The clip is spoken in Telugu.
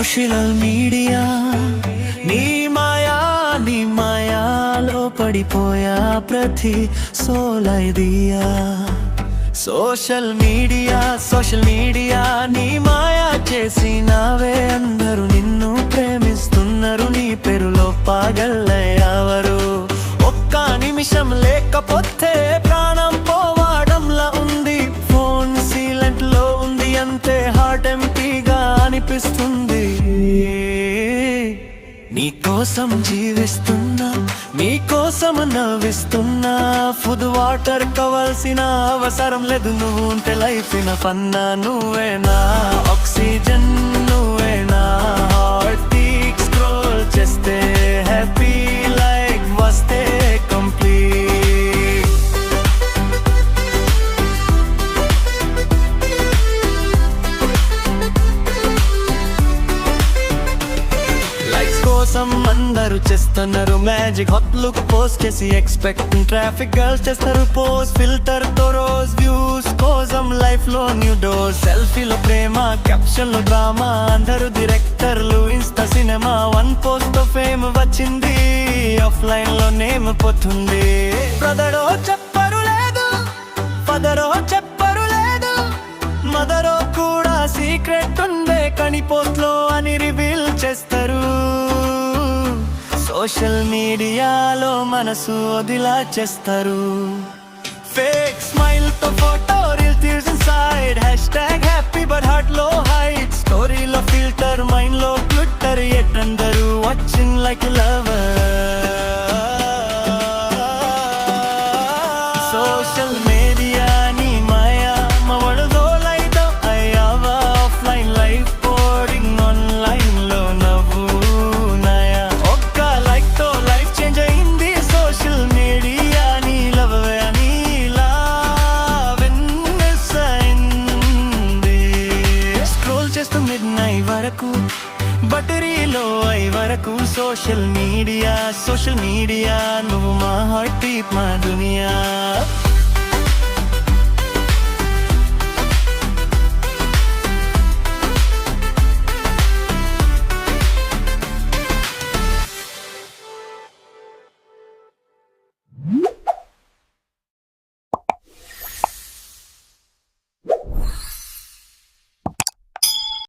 సోషల్ మీడియా నీ మాయాలో పడిపోయా ప్రతి సోలైదియా. సోషల్ మీడియా నీ మాయా చేసినావే, అందరూ నిన్ను ప్రేమిస్తున్నారు, నీ పేరులో పాగల్లయ్యావరు. ఒక్క నిమిషం లేకపోతే ప్రాణం పోవడంలా ఉంది, ఫోన్ సైలెంట్ లో ఉంది, అంతే హార్ట్ ఎంటీగా అనిపిస్తుంది. నీ కోసం జీవిస్తున్నా, నీ కోసం నవ్విస్తున్నా, ఫుడ్ వాటర్ కావాల్సిన అవసరం లేదు, నువ్వు ఉంటే లైఫ్ ఇన పన్నా. నువ్వేనా ఆక్సిజన్, నువ్వేనా హార్ట్ బీట్, స్క్రోల్ చేస్తే హ్యాపీ లైఫ్ వస్తే కంప్లీట్. కోసం అందరూ చేస్తున్నారు మ్యాజిక్, హాట్ లుక్ పోస్ట్ చేసి ఎక్స్పెక్టింగ్ ట్రాఫిక్ గర్ల్స్ చేస్తారు పోస్ట్ ఫిల్టర్ తో రోజ్ వ్యూస్ కోసం. లైఫ్ లో న్యూ డోర్, సెల్ఫీలో ప్రేమ, క్యాప్షన్ లో డ్రామా, అందరూ డైరెక్టర్లు, ఇన్స్టా సినిమా. వన్ పోస్ట్ తో ఫేమ్ వచ్చింది, ఆఫ్లైన్ లో నేమ్ పోతుంది. బ్రదరో చెప్పరు లేదు, ఫాదరో చెప్పరు లేదు, మదరో కూడా సీక్రెట్ ఉందే కానీ పోస్ట్ లో అని రివీల్ చేస్తారు. సోషల్ మీడియాలో మనసు వదిలా చేస్తారు. ఫేక్ స్మైల్ తో photo, reel tears inside, hashtag happy but heart లో హైడ్. స్టోరీలో ఫిల్టర్, మైండ్ లో ట్విట్టర్, ఎట్ అందరూ watching like lover. Social media నీ మాయా మవడదో లైట్ అయ్యావా, ఆఫ్లైన్ లైఫ్ బోరింగ్, ఆన్లైన్ లో నవ్వు నయా. ఒక్క లైక్ తో లైఫ్ చేంజ్ అయింది, సోషల్ మీడియా నీ లవ్ నీలా వెన్నెస్ అయింది. స్క్రోల్ చేస్తూ మిడ్ నైట్ వరకు, బటరీలో అయి వరకు. సోషల్ మీడియా నువ్వు మా హార్ట్ బీట్, మా దునియా.